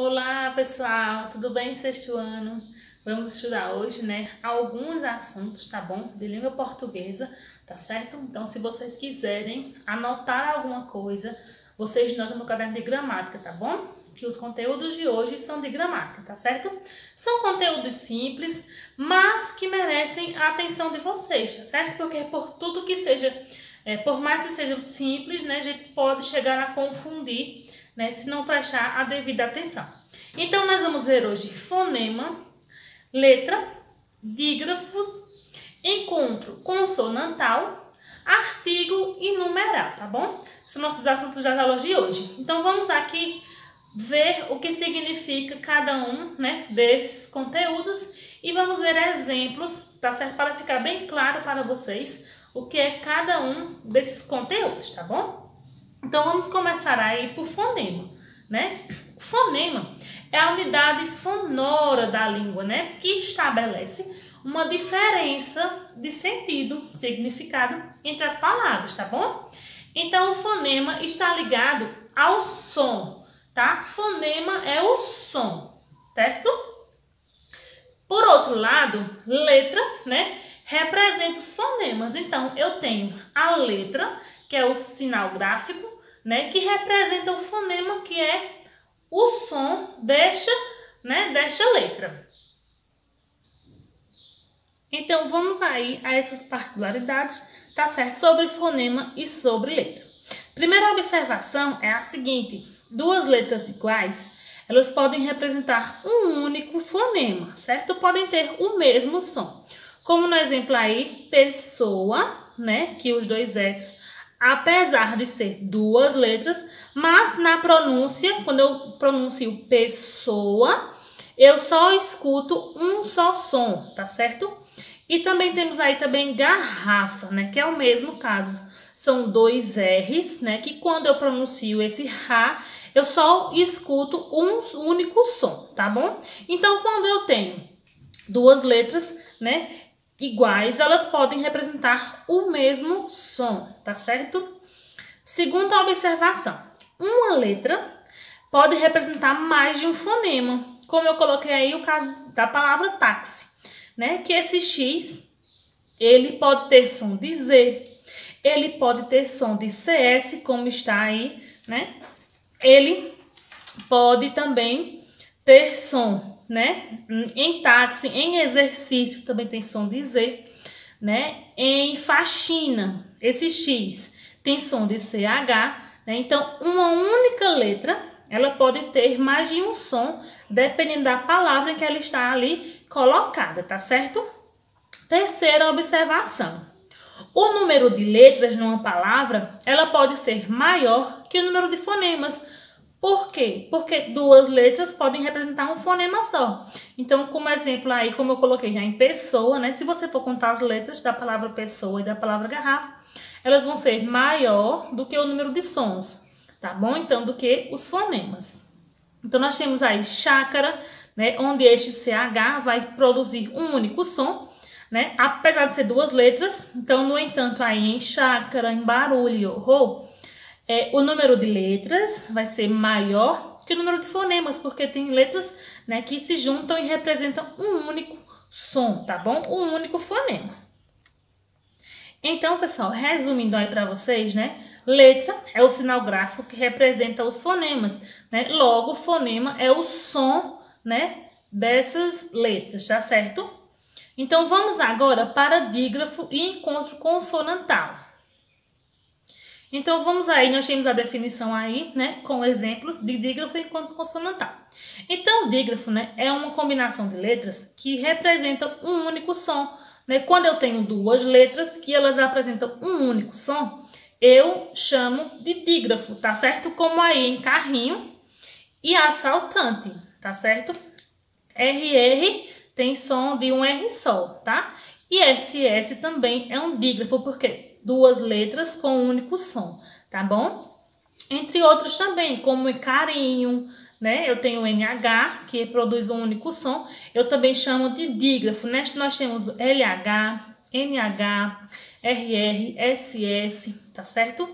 Olá, pessoal, tudo bem, sexto ano? Vamos estudar hoje, né, alguns assuntos, tá bom? De língua portuguesa, tá certo? Então, se vocês quiserem anotar alguma coisa, vocês notam no caderno de gramática, tá bom? Que os conteúdos de hoje são de gramática, tá certo? São conteúdos simples, mas que merecem a atenção de vocês, tá certo? Porque por tudo que seja, por mais que seja simples, né, a gente pode chegar a confundir, né, se não prestar a devida atenção. Então, nós vamos ver hoje fonema, letra, dígrafos, encontro consonantal, artigo e numeral, tá bom? São nossos assuntos das aulas de hoje. Então, vamos aqui ver o que significa cada um, né, desses conteúdos e vamos ver exemplos, tá certo? Para ficar bem claro para vocês o que é cada um desses conteúdos, tá bom? Então, vamos começar aí por fonema, né? O fonema é a unidade sonora da língua, né? Que estabelece uma diferença de sentido, significado entre as palavras, tá bom? Então, o fonema está ligado ao som, tá? Fonema é o som, certo? Por outro lado, letra, né? Representa os fonemas. Então, eu tenho a letra, que é o sinal gráfico, né? Que representa o fonema, que é o som desta letra. Então, vamos aí a essas particularidades, tá certo? Sobre fonema e sobre letra. Primeira observação é a seguinte: duas letras iguais, elas podem representar um único fonema, certo? Podem ter o mesmo som. Como no exemplo aí, pessoa, né? Que os dois S, apesar de ser duas letras, mas na pronúncia, quando eu pronuncio pessoa, eu só escuto um só som, tá certo? E também temos aí também garrafa, né? Que é o mesmo caso. São dois R's, né? Que quando eu pronuncio esse Ra, eu só escuto um único som, tá bom? Então, quando eu tenho duas letras, né, iguais, elas podem representar o mesmo som, tá certo? Segunda observação: uma letra pode representar mais de um fonema, como eu coloquei aí o caso da palavra táxi, né? Que esse X, ele pode ter som de Z, ele pode ter som de CS, como está aí, né? Ele pode também ter som, né? Em táxi, em exercício também tem som de Z, né? Em faxina, esse X tem som de CH, né? Então, uma única letra, ela pode ter mais de um som, dependendo da palavra em que ela está ali colocada, tá certo? Terceira observação: o número de letras numa palavra, ela pode ser maior que o número de fonemas. Por quê? Porque duas letras podem representar um fonema só. Então, como exemplo aí, como eu coloquei já em pessoa, né? Se você for contar as letras da palavra pessoa e da palavra garrafa, elas vão ser maior do que o número de sons, tá bom? Então, do que os fonemas. Então, nós temos aí chácara, né? Onde este CH vai produzir um único som, né? Apesar de ser duas letras. Então, no entanto, aí em chácara, em barulho, o número de letras vai ser maior que o número de fonemas, porque tem letras, né, que se juntam e representam um único som, tá bom? Um único fonema. Então, pessoal, resumindo aí para vocês, né? Letra é o sinal gráfico que representa os fonemas, né? Logo, fonema é o som, né, dessas letras, tá certo? Então, vamos agora para dígrafo e encontro consonantal. Então, vamos aí, nós temos a definição aí, né, com exemplos de dígrafo e encontro consonantal. Então, o dígrafo, né, é uma combinação de letras que representam um único som, né? Quando eu tenho duas letras que elas apresentam um único som, eu chamo de dígrafo, tá certo? Como aí em carrinho e assaltante, tá certo? RR tem som de um R só, tá? E SS também é um dígrafo, porque duas letras com um único som, tá bom? Entre outros também, como carinho, né? Eu tenho NH, que produz um único som, eu também chamo de dígrafo, né? Nós temos LH, NH, RR, SS, tá certo?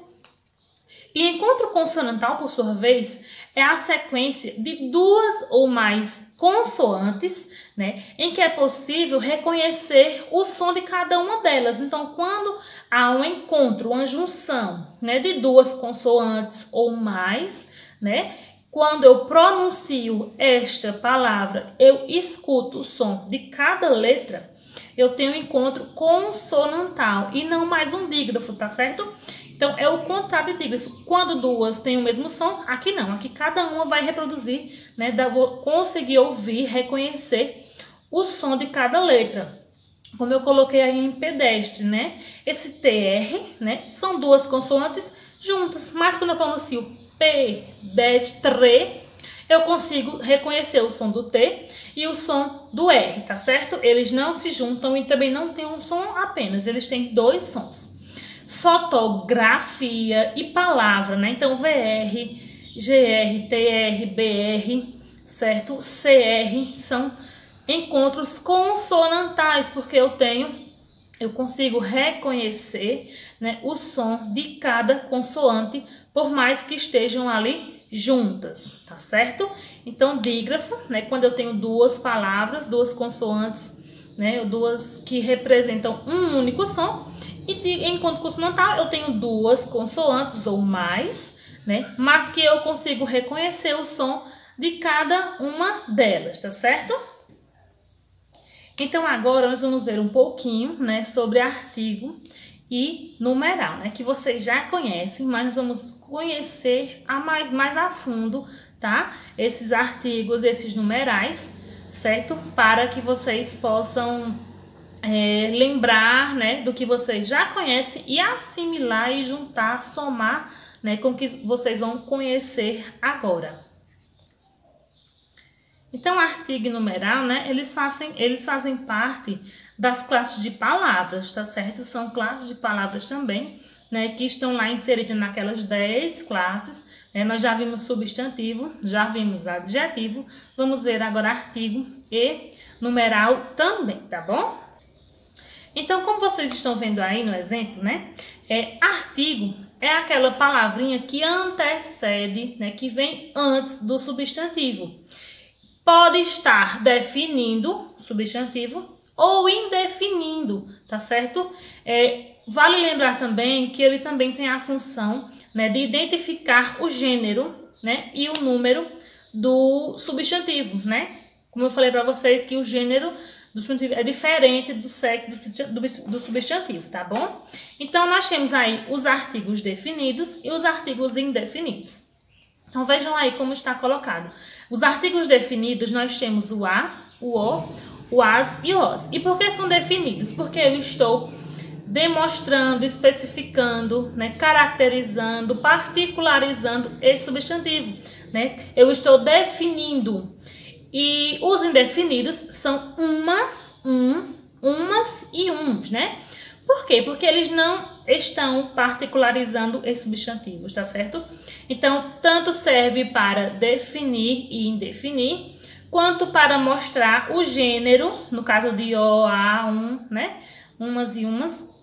E encontro consonantal, por sua vez, é a sequência de duas ou mais consoantes, né, em que é possível reconhecer o som de cada uma delas. Então, quando há um encontro, uma junção, né, de duas consoantes ou mais, né, quando eu pronuncio esta palavra, eu escuto o som de cada letra, eu tenho um encontro consonantal e não mais um dígrafo, tá certo? Então, é o contrário de dígrafo. Quando duas têm o mesmo som, aqui não. Aqui cada uma vai reproduzir, né? Vou conseguir ouvir, reconhecer o som de cada letra. Como eu coloquei aí em pedestre, né? Esse TR, né? São duas consoantes juntas. Mas quando eu pronuncio pedestre, eu consigo reconhecer o som do T e o som do R, tá certo? Eles não se juntam e também não tem um som apenas. Eles têm dois sons. Fotografia e palavra, né? Então, VR, GR, TR, BR, certo? CR são encontros consonantais, porque eu consigo reconhecer, né, o som de cada consoante, por mais que estejam ali juntas, tá certo? Então, dígrafo, né, quando eu tenho duas palavras, duas consoantes, né, duas que representam um único som. E enquanto consonantal, eu tenho duas consoantes ou mais, né? Mas que eu consigo reconhecer o som de cada uma delas, tá certo? Então, agora nós vamos ver um pouquinho, né, sobre artigo e numeral, né? Que vocês já conhecem, mas nós vamos conhecer mais a fundo, tá? Esses artigos, esses numerais, certo? Para que vocês possam lembrar, né, do que vocês já conhecem e assimilar e juntar, somar, né, com o que vocês vão conhecer agora. Então, artigo e numeral, né, eles fazem parte das classes de palavras, tá certo? São classes de palavras também, né, que estão lá inseridas naquelas 10 classes. Nós já vimos substantivo, já vimos adjetivo, vamos ver agora artigo e numeral também, tá bom? Então, como vocês estão vendo aí no exemplo, né? Artigo é aquela palavrinha que antecede, né? Que vem antes do substantivo. Pode estar definindo substantivo ou indefinindo, tá certo? Vale lembrar também que ele também tem a função, né, de identificar o gênero, né? E o número do substantivo, né? Como eu falei para vocês que o gênero do substantivo é diferente do sexo do substantivo, tá bom? Então, nós temos aí os artigos definidos e os artigos indefinidos. Então, vejam aí como está colocado. Os artigos definidos, nós temos o a, o o, o as e os. E por que são definidos? Porque eu estou demonstrando, especificando, né, caracterizando, particularizando esse substantivo, né? Eu estou definindo. E os indefinidos são umas e uns, né? Por quê? Porque eles não estão particularizando esses substantivos, tá certo? Então, tanto serve para definir e indefinir, quanto para mostrar o gênero, no caso de o, a, né? Umas e umas.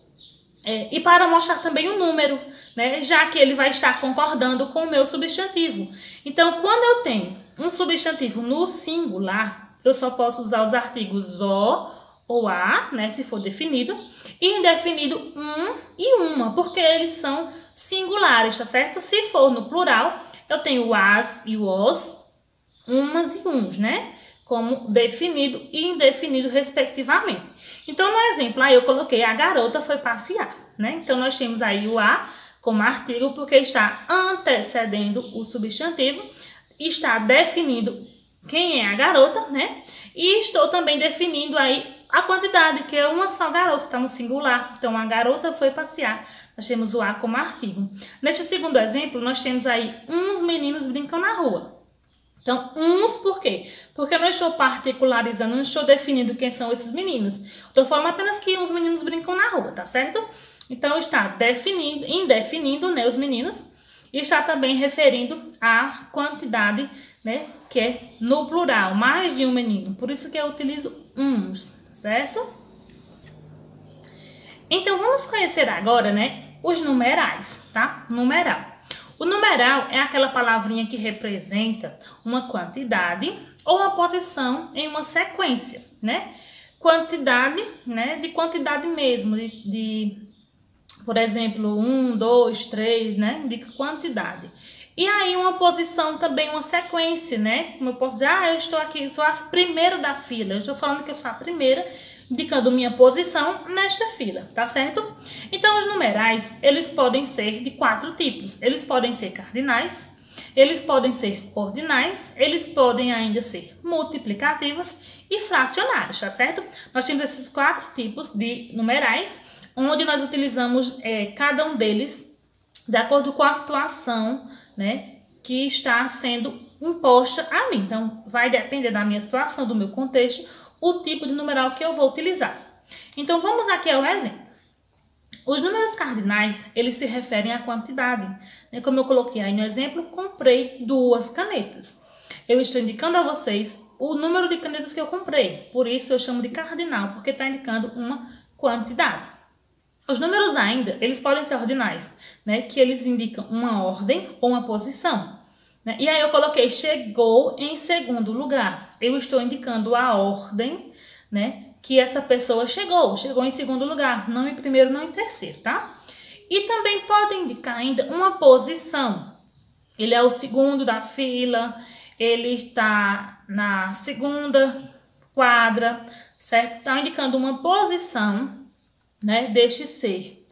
E para mostrar também o número, né? Já que ele vai estar concordando com o meu substantivo. Então, quando eu tenho um substantivo no singular, eu só posso usar os artigos o ou a, né? Se for definido, e indefinido um e uma, porque eles são singulares, tá certo? Se for no plural, eu tenho o as e o os, umas e uns, né? Como definido e indefinido, respectivamente. Então, no exemplo, aí eu coloquei a garota foi passear, né? Então, nós temos aí o a como artigo, porque está antecedendo o substantivo, está definindo quem é a garota, né? E estou também definindo aí a quantidade, que é uma só garota, está no singular. Então, a garota foi passear. Nós temos o a como artigo. Neste segundo exemplo, nós temos aí uns meninos brincam na rua. Então, uns por quê? Porque eu não estou particularizando, não estou definindo quem são esses meninos. Estou falando apenas que uns meninos brincam na rua, tá certo? Então, está definindo, indefinindo, né, os meninos. E está também referindo à quantidade, né, que é no plural, mais de um menino. Por isso que eu utilizo uns, certo? Então, vamos conhecer agora, né, os numerais, tá? Numeral. O numeral é aquela palavrinha que representa uma quantidade ou uma posição em uma sequência, né? Quantidade, né? De quantidade mesmo, por exemplo, 1, 2, 3, né? De quantidade. E aí uma posição também, uma sequência, né? Como eu posso dizer, eu estou aqui, sou a primeira da fila. Eu estou falando que eu sou a primeira, indicando minha posição nesta fila, tá certo? Então, os numerais, eles podem ser de 4 tipos. Eles podem ser cardinais, eles podem ser ordinais, eles podem ainda ser multiplicativos e fracionários, tá certo? Nós temos esses 4 tipos de numerais, onde nós utilizamos cada um deles de acordo com a situação, né, que está sendo imposta a mim. Então, vai depender da minha situação, do meu contexto, o tipo de numeral que eu vou utilizar. Então, vamos aqui ao exemplo. Os números cardinais, eles se referem à quantidade. Né? Como eu coloquei aí no exemplo, comprei 2 canetas. Eu estou indicando a vocês o número de canetas que eu comprei. Por isso, eu chamo de cardinal, porque está indicando uma quantidade. Os números ainda, eles podem ser ordinais, né? Que eles indicam uma ordem ou uma posição. Né? E aí eu coloquei chegou em segundo lugar. Eu estou indicando a ordem, né? Que essa pessoa chegou em segundo lugar, não em primeiro, não em terceiro, tá? E também pode indicar ainda uma posição. Ele é o segundo da fila, ele está na segunda quadra, certo? Está indicando uma posição, né, deste ser.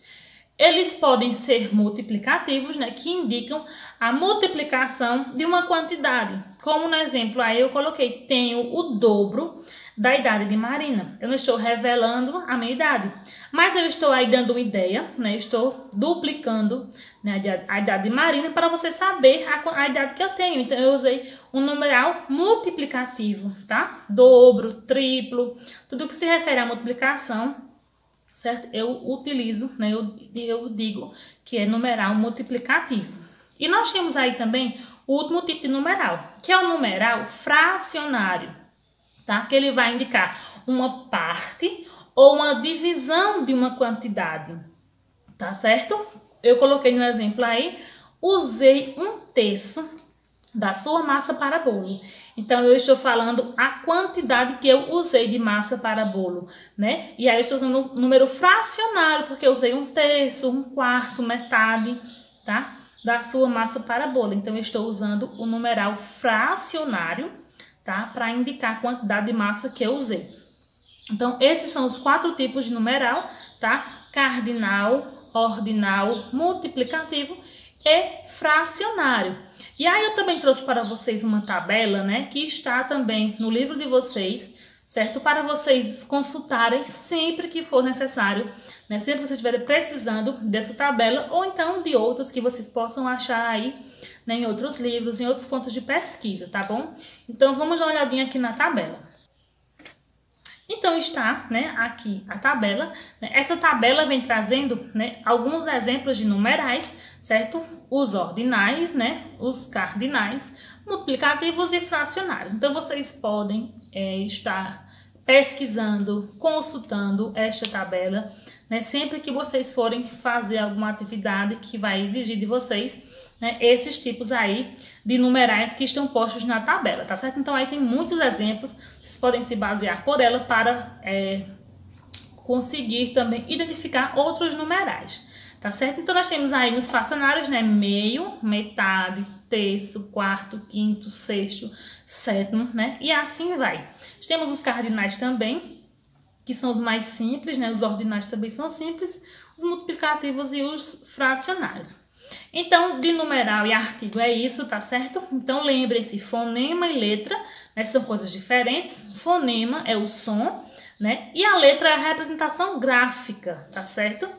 Eles podem ser multiplicativos, né, que indicam a multiplicação de uma quantidade. Como no exemplo aí eu coloquei, tenho o dobro da idade de Marina. Eu não estou revelando a minha idade, mas eu estou aí dando uma ideia, né, estou duplicando, né, a idade de Marina para você saber a idade que eu tenho. Então eu usei um numeral multiplicativo, tá? Dobro, triplo, tudo que se refere à multiplicação, certo? Eu utilizo, né? Eu digo que é numeral multiplicativo. E nós temos aí também o último tipo de numeral, que é o numeral fracionário, tá? Que ele vai indicar uma parte ou uma divisão de uma quantidade, tá certo? Eu coloquei no exemplo aí, usei 1/3 da sua massa para bolo. Então, eu estou falando a quantidade que eu usei de massa para bolo, né? E aí, eu estou usando o número fracionário, porque eu usei 1/3, 1/4, metade, tá? Da sua massa para bolo. Então, eu estou usando o numeral fracionário, tá? Para indicar a quantidade de massa que eu usei. Então, esses são os 4 tipos de numeral, tá? Cardinal, ordinal, multiplicativo e fracionário. E aí eu também trouxe para vocês uma tabela, né, que está também no livro de vocês, certo? Para vocês consultarem sempre que for necessário, né? Sempre que vocês estiverem precisando dessa tabela ou então de outras que vocês possam achar aí, né, em outros livros, em outros pontos de pesquisa, tá bom? Então vamos dar uma olhadinha aqui na tabela. Então está, né, aqui a tabela, né? Essa tabela vem trazendo, né, alguns exemplos de numerais, certo? Os ordinais, né, os cardinais, multiplicativos e fracionários. Então vocês podem estar pesquisando, consultando esta tabela, né, sempre que vocês forem fazer alguma atividade que vai exigir de vocês, né, esses tipos aí de numerais que estão postos na tabela, tá certo? Então aí tem muitos exemplos, vocês podem se basear por ela para conseguir também identificar outros numerais, tá certo? Então nós temos aí nos fracionários, né, meio, metade, terço, quarto, quinto, sexto, sétimo, né, e assim vai. Temos os cardinais também, que são os mais simples, né, os ordinais também são simples, os multiplicativos e os fracionários. Então, de numeral e artigo é isso, tá certo? Então, lembrem-se, fonema e letra, né, são coisas diferentes. Fonema é o som, né? E a letra é a representação gráfica, tá certo?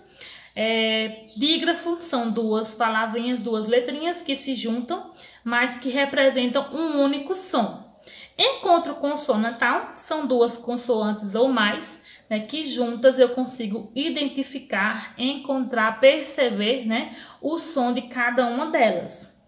Dígrafo são 2 palavrinhas, 2 letrinhas que se juntam, mas que representam um único som. Encontro consonantal são 2 consoantes ou mais, né, que juntas eu consigo identificar, encontrar, perceber, né, o som de cada uma delas.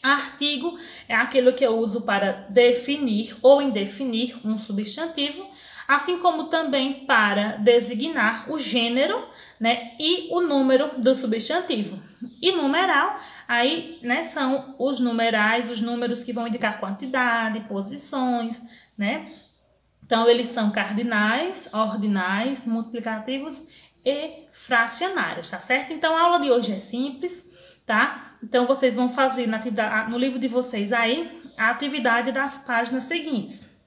Artigo é aquilo que eu uso para definir ou indefinir um substantivo, assim como também para designar o gênero, né, e o número do substantivo. E numeral, aí, né, são os numerais, os números que vão indicar quantidade, posições, né? Então, eles são cardinais, ordinais, multiplicativos e fracionários, tá certo? Então, a aula de hoje é simples, tá? Então, vocês vão fazer no livro de vocês aí a atividade das páginas seguintes.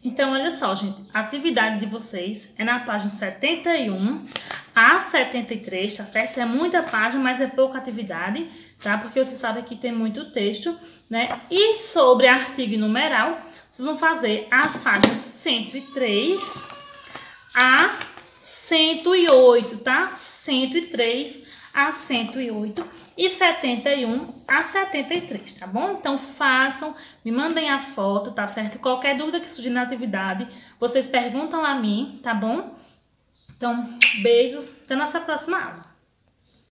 Então, olha só, gente, a atividade de vocês é na página 71 a 73, tá certo? É muita página, mas é pouca atividade, tá? Porque você sabe que tem muito texto, né? E sobre artigo e numeral, vocês vão fazer as páginas 103 a 108, tá? 103 a 108 e 71 a 73, tá bom? Então façam, me mandem a foto, tá certo? Qualquer dúvida que surgir na atividade, vocês perguntam a mim, tá bom? Então, beijos, até nossa próxima aula.